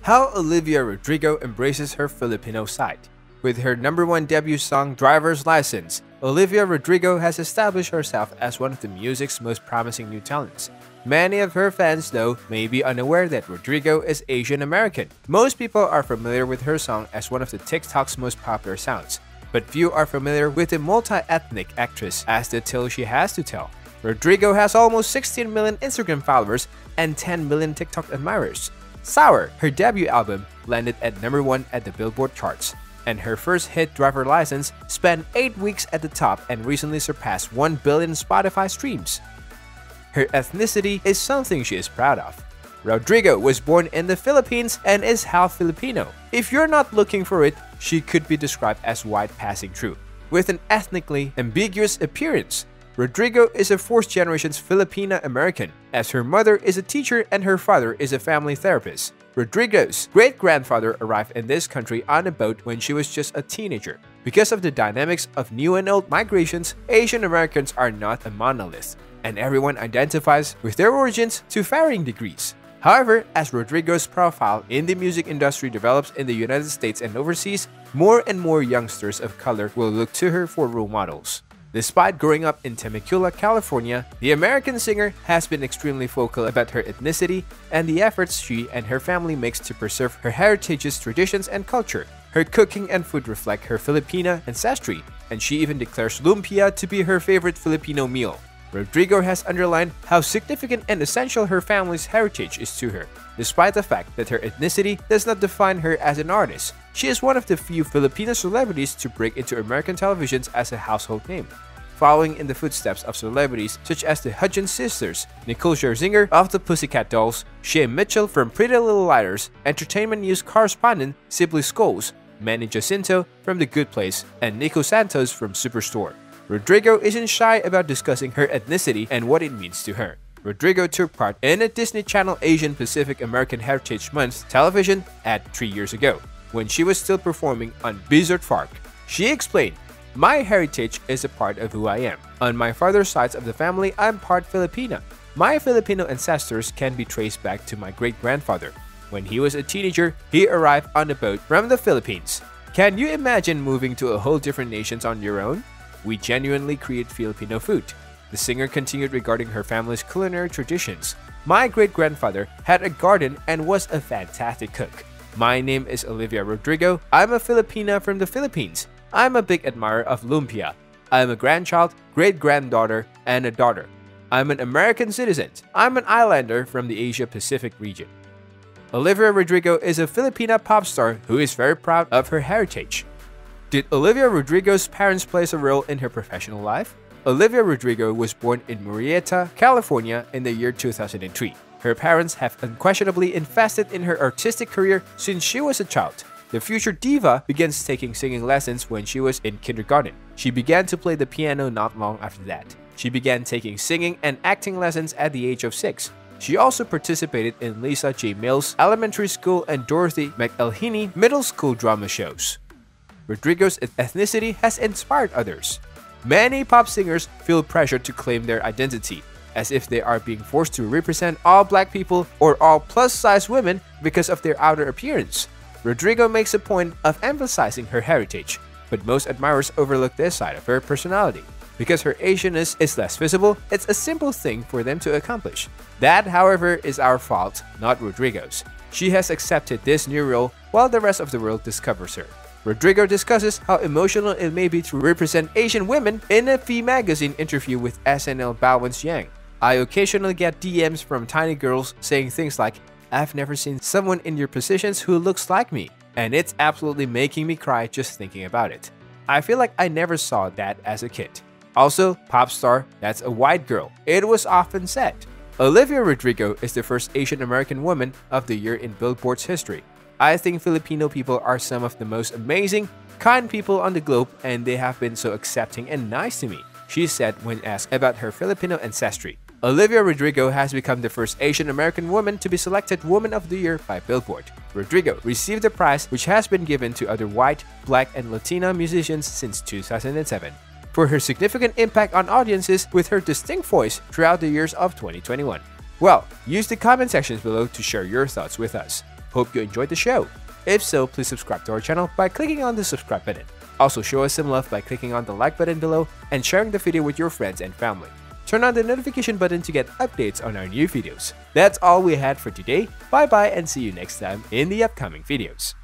How Olivia Rodrigo embraces her Filipino side. With her #1 debut song Driver's License, Olivia Rodrigo has established herself as one of the music's most promising new talents. Many of her fans, though, may be unaware that Rodrigo is Asian American. Most people are familiar with her song as one of the TikTok's most popular sounds, but few are familiar with the multi-ethnic actress as the tale she has to tell. Rodrigo has almost 16 million Instagram followers and 10 million TikTok admirers. Sour, her debut album, landed at #1 at the Billboard charts, and her first hit, Driver's License, spent 8 weeks at the top and recently surpassed 1 billion Spotify streams. Her ethnicity is something she is proud of. Rodrigo was born in the Philippines and is half Filipino. If you're not looking for it, she could be described as white passing through, with an ethnically ambiguous appearance. Rodrigo is a fourth-generation Filipina American, as her mother is a teacher and her father is a family therapist. Rodrigo's great-grandfather arrived in this country on a boat when she was just a teenager. Because of the dynamics of new and old migrations, Asian Americans are not a monolith, and everyone identifies with their origins to varying degrees. However, as Rodrigo's profile in the music industry develops in the United States and overseas, more and more youngsters of color will look to her for role models. Despite growing up in Temecula, California, the American singer has been extremely vocal about her ethnicity and the efforts she and her family makes to preserve her heritage's traditions and culture. Her cooking and food reflect her Filipina ancestry, and she even declares lumpia to be her favorite Filipino meal. Rodrigo has underlined how significant and essential her family's heritage is to her. Despite the fact that her ethnicity does not define her as an artist, she is one of the few Filipino celebrities to break into American televisions as a household name, following in the footsteps of celebrities such as the Hudgens sisters, Nicole Scherzinger of the Pussycat Dolls, Shay Mitchell from Pretty Little Liars, entertainment news correspondent Sibley Scholes, Manny Jacinto from The Good Place, and Nico Santos from Superstore. Rodrigo isn't shy about discussing her ethnicity and what it means to her. Rodrigo took part in a Disney Channel Asian Pacific American Heritage Month television ad 3 years ago, when she was still performing on Bizard Fark. She explained, "My heritage is a part of who I am. On my father's side of the family, I'm part Filipina. My Filipino ancestors can be traced back to my great-grandfather. When he was a teenager, he arrived on a boat from the Philippines. Can you imagine moving to a whole different nation on your own? We genuinely create Filipino food." The singer continued regarding her family's culinary traditions. "My great-grandfather had a garden and was a fantastic cook. My name is Olivia Rodrigo. I'm a Filipina from the Philippines. I'm a big admirer of lumpia. I'm a grandchild, great-granddaughter, and a daughter. I'm an American citizen. I'm an islander from the Asia-Pacific region." Olivia Rodrigo is a Filipina pop star who is very proud of her heritage. Did Olivia Rodrigo's parents play a role in her professional life? Olivia Rodrigo was born in Murrieta, California in the year 2003. Her parents have unquestionably invested in her artistic career since she was a child. The future diva began taking singing lessons when she was in kindergarten. She began to play the piano not long after that. She began taking singing and acting lessons at the age of 6. She also participated in Lisa J. Mills Elementary School and Dorothy McElhinney Middle School drama shows. Rodrigo's ethnicity has inspired others. Many pop singers feel pressure to claim their identity, as if they are being forced to represent all black people or all plus-size women because of their outer appearance. Rodrigo makes a point of emphasizing her heritage, but most admirers overlook this side of her personality. Because her Asianness is less visible, it's a simple thing for them to accomplish. That, however, is our fault, not Rodrigo's. She has accepted this new role while the rest of the world discovers her. Rodrigo discusses how emotional it may be to represent Asian women in a V Magazine interview with SNL Balance Yang. "I occasionally get DMs from tiny girls saying things like, 'I've never seen someone in your positions who looks like me,' and it's absolutely making me cry just thinking about it. I feel like I never saw that as a kid." Also, pop star, that's a white girl. It was often said. Olivia Rodrigo is the first Asian American woman of the year in Billboard's history. "I think Filipino people are some of the most amazing, kind people on the globe, and they have been so accepting and nice to me," she said when asked about her Filipino ancestry. Olivia Rodrigo has become the first Asian American woman to be selected Woman of the Year by Billboard. Rodrigo received the prize, which has been given to other white, black, and Latina musicians since 2007, for her significant impact on audiences with her distinct voice throughout the years of 2021. Well, use the comment sections below to share your thoughts with us. Hope you enjoyed the show. If so, please subscribe to our channel by clicking on the subscribe button. Also show us some love by clicking on the like button below and sharing the video with your friends and family. Turn on the notification button to get updates on our new videos. That's all we had for today. Bye bye and see you next time in the upcoming videos.